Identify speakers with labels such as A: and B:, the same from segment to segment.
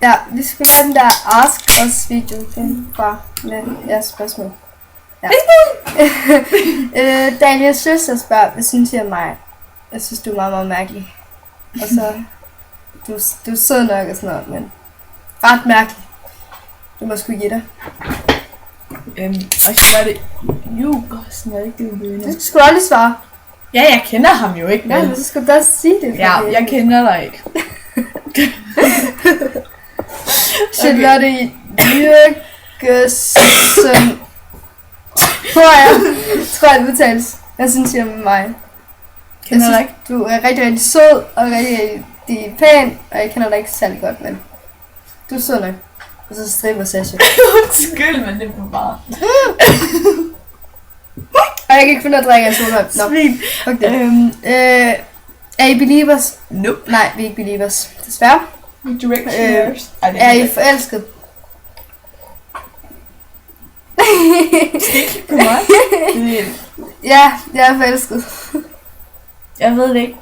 A: Ja, vi skulle have den der Ask Us video. Den var med jeres spørgsmål. Ja. Daniels søster spørger, hvad synes I om mig? Jeg synes, du er meget, meget mærkelig. Og så, du er sød nok og sådan noget, men ret mærkelig. Du må sgu give dig.
B: Og så var det sådan er det ikke det,
A: Du skulle aldrig svare.
B: Ja, jeg kender ham jo ikke.
A: Ja, men så skulle du også sige det.
B: Ja, jeg kender dig ikke.
A: Charlotte Jørgensen. Tror jeg udtales. Hvad synes I om mig?
B: Kender dig ikke?
A: Du er rigtig, rigtig sød og rigtig pæn, og jeg kender dig ikke særlig godt, men du er sød nok. Og så stripper Sasha.
B: Undskyld, men det er for meget.
A: Og jeg kan ikke finde at drikke af solvand. Nå,
B: Svin.
A: okay. Er I believers?
B: Nope.
A: Nej, vi er ikke believers. Desværre.
B: Directioners.
A: Er I forelsket?
B: Ikke på mig.
A: Ja, jeg er forelsket.
B: Jeg ved det ikke.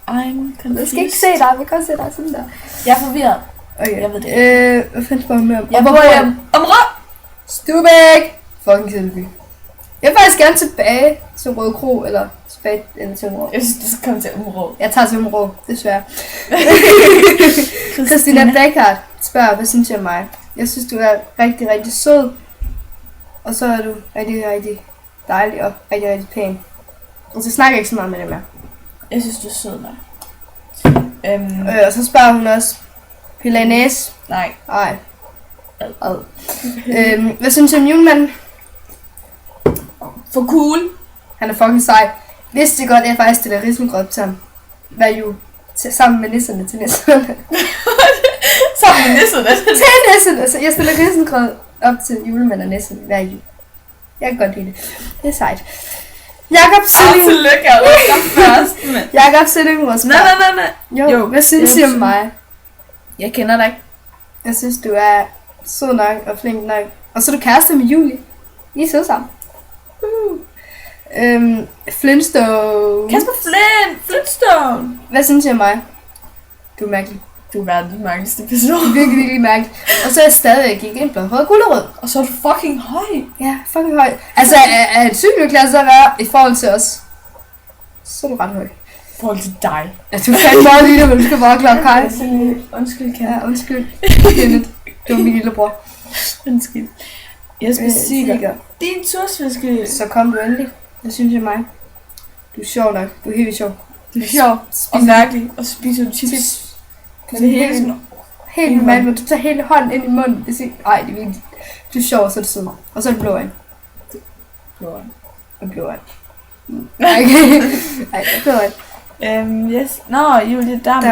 B: I'm confused.
A: Jeg skal ikke se dig, vi kan også se dig sådan der.
B: Jeg er forvirret.
A: Okay.
B: Jeg ved det.
A: Hvad fanden spørger med om?
B: Jeg bor hjem.
A: Stubæk! Fucking Silby. Jeg vil faktisk gerne tilbage til Røde Kro, eller tilbage til Umrå.
B: Jeg synes, du skal komme til Umrå.
A: Jeg tager til Umrå, desværre. Christina Beckhardt spørger, hvad synes jeg om mig? Jeg synes, du er rigtig, rigtig sød. Og så er du rigtig, rigtig dejlig og rigtig, rigtig pæn. Og så snakker jeg ikke så meget med det mere.
B: Jeg synes, du er sød nok.
A: Og så spørger hun også, Pilanes?
B: Nej.
A: Nej. Hvad synes du om julemanden?
B: For cool.
A: Han er fucking sej. Vidste det godt, at jeg faktisk stiller risengrød til ham. Hver jul. Sammen med nisserne til nisserne.
B: Sammen med nisserne?
A: Til nisserne! Altså, jeg stiller risengrød op til julemanden og nissen hver jul. Jeg kan godt lide det. Det er sejt. Jakob Silling.
B: Tillykke, jeg var først, mand.
A: Jakob Silling var spørg.
B: Nej.
A: Jo, hvad synes I om mig?
B: Jeg kender dig ikke.
A: Jeg synes, du er sød nok og flink nok. Og så er du kæreste med Julie. I er søde sammen. Flintstone.
B: Kasper Flintstone.
A: Hvad synes I om mig? Du er mærkelig.
B: Du er verdens mærkeligste
A: Du
B: person.
A: er virkelig, virkelig mærkelig. Og så er jeg stadigvæk ikke en blå rød gulderød.
B: Og så er du fucking høj.
A: Ja, fucking høj. Altså, er en cykelklasse at være i forhold til os? Så er du ret høj.
B: I forhold til dig.
A: Ja, du kan meget lille, men du skal bare klare kaj.
B: Undskyld, Kenneth.
A: Ja, undskyld. Kenneth. Det var min lillebror.
B: Undskyld. Jesper Sikker.
A: Sikker.
B: Din tursfiske.
A: Så kom du endelig. Jeg synes jeg mig. Du er sjov nok. Du er helt vildt sjov.
B: Du er sjov og mærkelig. Og spiser du chips.
A: Men det er hele sådan helt normalt, men du tager hele hånden ind i munden. Det er ej, det er virkelig. Du er sjov, og så er det sød. Og så er det blå øjne.
B: Blå øjne.
A: Og blå øjne. Okay. Ej, blå øjne.
B: Yes. Nå, Julie Dam.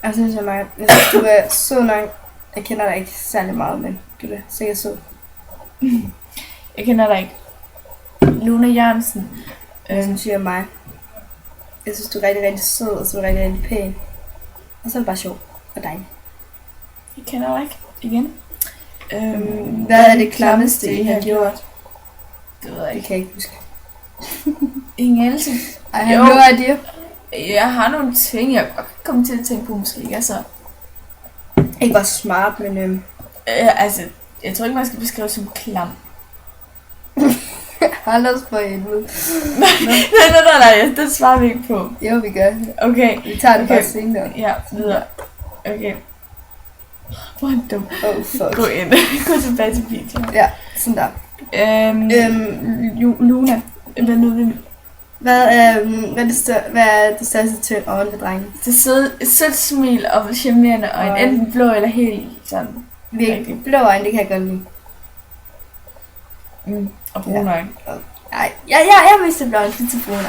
A: Jeg synes jeg mig. Jeg synes, du er sød nok. Jeg kender dig ikke særlig meget, men du er sikkert sød.
B: Jeg kender dig ikke. Luna Jørgensen.
A: Jeg synes jeg mig. Jeg synes, du er rigtig, rigtig sød, og så er du rigtig, rigtig pæn. Og så er det bare sjov for dig.
B: Jeg kender dig ikke. Igen.
A: Hvad er det klammeste, I har gjort?
B: Det ved jeg
A: Det
B: ikke.
A: kan jeg ikke huske.
B: Ingen anelse.
A: I have no idea.
B: Jeg har nogle ting, jeg godt kan komme til at tænke på måske. Altså,
A: Ikke var så smart, men
B: altså, jeg tror ikke, man skal beskrive det som klam.
A: Anders for helvede.
B: Nej, det svarer vi ikke på.
A: Jo, vi gør.
B: Okay.
A: Vi tager det
B: Okay.
A: bare senere.
B: Ja, videre. Okay. Hvor er han dum.
A: Oh, fuck.
B: Gå ind. Gå tilbage til videoen.
A: Ja, sådan der.
B: Luna. Hvad nu det?
A: Hvad er det største turn on ved drengen?
B: Det søde, et sødt smil og charmerende øjne.
A: Og-
B: Enten blå eller helt sådan.
A: Virkelig. Blå øjne, det kan jeg godt lide.
B: Og brune øjne.
A: Ej, jeg mister blå øjne til brune øjne.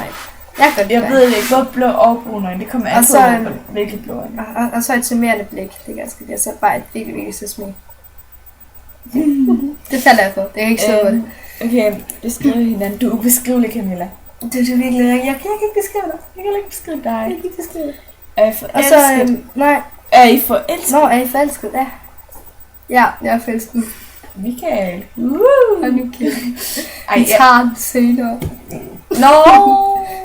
A: Jeg kan godt
B: Jeg
A: lide
B: ved det ikke. Både blå og brune øjne. Det kommer an
A: Og
B: på,
A: så,
B: hvilke blå øjne.
A: og så et charmerende blik. Det kan jeg også lide. Og så bare et virkelig, virkelig sødt smil. Det falder jeg på. Det kan ikke stå på det.
B: Okay, beskriv hinanden. Du er ubeskrivelig, Camilla.
A: Det er virkelig rigtigt. Jeg kan ikke beskrive dig.
B: Jeg kan ikke beskrive dig.
A: Jeg kan ikke beskrive dig.
B: Er I
A: Og så,
B: forelsket?
A: nej.
B: Er I forelsket?
A: Nå, er I forelsket? Ja. Ja, jeg er forelsket.
B: Michael.
A: Og nu kæft.
B: Ej,
A: Vi tager den senere.
B: Nå!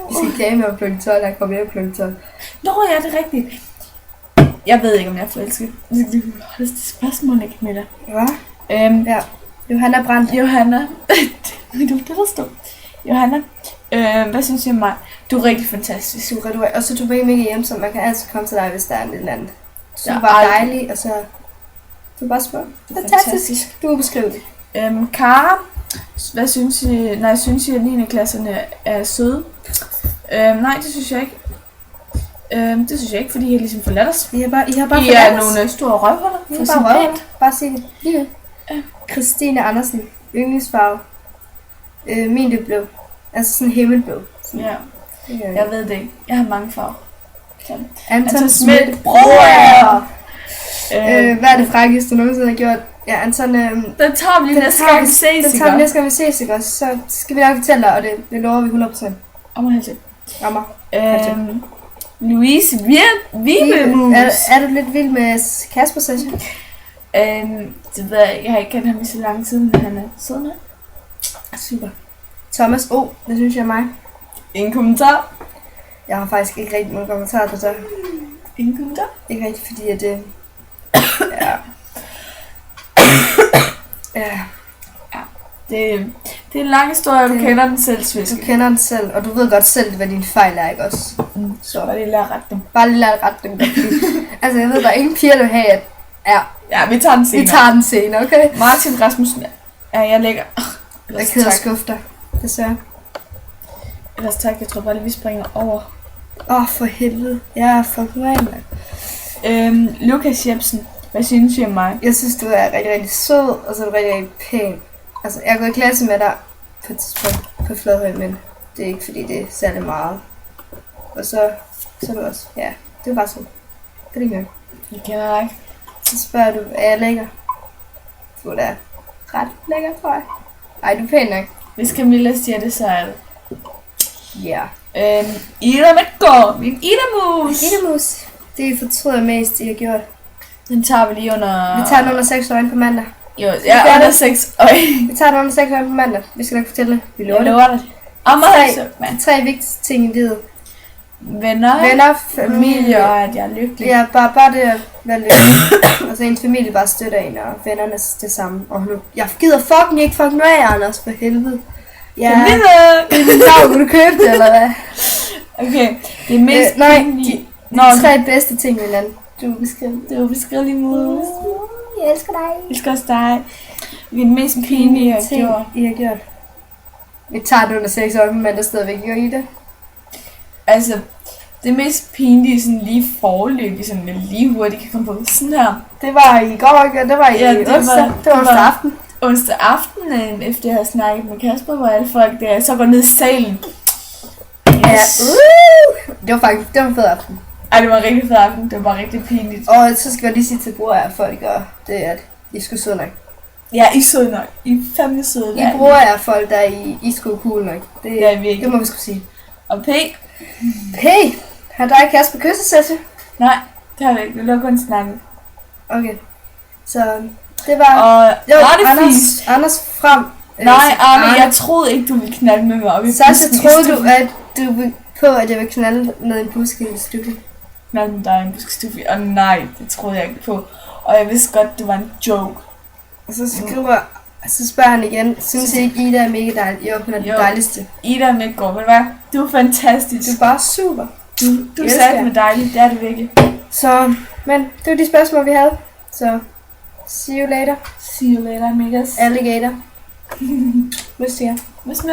A: Vi skal game om kl. 12, jeg kommer hjem kl. 12.
B: Nå, ja, det er rigtigt. Jeg ved ikke, om jeg er forelsket. Det er spørgsmål, ikke, Camilla?
A: Hvad?
B: Ja.
A: Johanna Brandt.
B: Johanna. Det var det, der stod. Johanna. Hvad synes I om mig? Du er rigtig fantastisk.
A: Du er, og så du er mega hjemsom. Man kan altid komme til dig, hvis der er en eller andet. Du er
B: Ja,
A: bare dejlig, og så... Du er bare smuk. Fantastisk. Du er beskrevet det.
B: Kara. Hvad synes I? Nej, synes I, at 9. klasserne er søde? Nej, det synes jeg ikke. Det synes jeg ikke, fordi I har ligesom forladt os.
A: I har bare
B: I
A: forladt
B: er
A: os.
B: nogle store røvhuller.
A: I er bare røvhuller. Bare sig det. Lige Christine Andersen. Yndlingsfarve. Min det blå. Altså sådan himmelblå.
B: Ja. Jeg ved det ikke. Jeg har mange farver.
A: Anton
B: Schmidt.
A: Broer. Hvad er det frækkeste, du nogensinde har gjort? Ja, Anton...
B: Den tager vi lige næste gang, vi ses,
A: Den tager vi næste gang, vi ses, ikke også? Så skal vi nok fortælle dig, og det lover vi 100%.
B: Om helt til.
A: Rammer.
B: Louise Vibemus.
A: Er du lidt vild med Kasper, Sasha?
B: Det ved jeg ikke. Jeg har ikke kendt ham i så lang tid, men han er sød med.
A: Super. Thomas O. Det synes jeg er mig.
B: Ingen kommentar.
A: Jeg har faktisk ikke rigtig nogen kommentarer til det.
B: Ingen kommentar.
A: Ikke rigtig, fordi at det... Ja. Ja.
B: Det er en lang historie, og du kender den selv, Sviske.
A: Du kender den selv, og du ved godt selv, hvad din fejl er, ikke også?
B: Så bare lige lad rette dem.
A: Bare lige lad rette dem. Altså, jeg ved, der er ingen piger, der vil have, at...
B: Ja, vi tager den senere.
A: Vi tager den senere, okay?
B: Martin Rasmussen. Ja, jeg lægger.
A: Jeg er ked af at skuffe dig, desværre.
B: Ellers tak, jeg tror bare lige, vi springer over.
A: For helvede. Jeg er fucking rent.
B: Lukas Jebsen. Hvad synes I om mig?
A: Jeg synes, du er rigtig, rigtig sød, og så er du rigtig, rigtig pæn. Altså, jeg har gået i klasse med dig på et tidspunkt på Fladhøj, men det er ikke, fordi det er særlig meget. Og så er du også, ja, det er bare sådan. Det er det ikke.
B: Jeg kender dig.
A: Så spørger du, er jeg lækker? Du er da ret lækker, tror jeg. Ej, du er pæn nok.
B: Hvis Camilla siger det, så er det.
A: Ja.
B: Ida Mætgaard, min Ida-mus.
A: Ida-mus. Det fortryder mest, I har gjort.
B: Den tager vi lige under...
A: Vi tager den under 6 øjne på mandag.
B: Jo, ja, under 6 øjne.
A: Vi tager den under 6 øjne på mandag. Vi skal nok fortælle det. Vi
B: Jeg lover det.
A: De 3 vigtigste ting i livet.
B: Venner, familie og at jeg er lykkelig.
A: Ja, bare det at være lykkelig. Og så en familie bare støtter en, og vennerne det samme. Og nu, jeg gider fucking ikke fucking af, Anders, for helvede. Ja, det er min dag, vil du købe det, eller hvad?
B: Okay, det er mest
A: de 3 bedste ting ved hinanden. Du
B: er beskrevet lige mus.
A: Jeg elsker dig.
B: Jeg elsker også dig. Det er det mest pinlige,
A: I har gjort. Vi tager det under 6 år, men der stadigvæk gør I det.
B: Altså, det mest pinlige sådan lige forløb, sådan med lige hurtigt kan komme på sådan her.
A: Det var i går, ikke? Det var i onsdag. Det var onsdag aften.
B: Onsdag aften, efter jeg havde snakket med Kasper, hvor alle folk der så går ned i salen.
A: Yes. Ja, det var en fed aften.
B: Ej, det var en rigtig fed aften. Det var bare rigtig pinligt.
A: Og så skal jeg lige sige til bror, at folk gør det, at I skulle søde nok.
B: Ja, I er søde nok. I er fandme søde.
A: I bruger jer folk, der I skulle cool nok.
B: Det er vi ikke.
A: Det må vi skulle sige.
B: Og P.
A: Har dig og Kasper kysset, Sasha?
B: Nej, det har vi ikke. Vi lå kun snakke.
A: Okay. Så det var...
B: Og
A: Anders frem.
B: Nej, Arne, jeg troede ikke, du ville knalde med mig op i
A: Sasha, troede du, at du ville på, at jeg ville knalde med en busk i en studie?
B: Knalde med dig i en buskestufie? Og nej, det troede jeg ikke på. Og jeg vidste godt, det var en joke.
A: Og så spørger han igen, synes I ikke, Ida er mega dejlig? Jo, hun er den dejligste.
B: Ida Mætgaard, ved du hvad? Du er fantastisk.
A: Du er bare super.
B: Du sagde med dejligt, det er det virkelig.
A: Så, men det var de spørgsmål, vi havde. Så, see you later.
B: See you later, amigas.
A: Alligator. Møs jer.
B: Møs.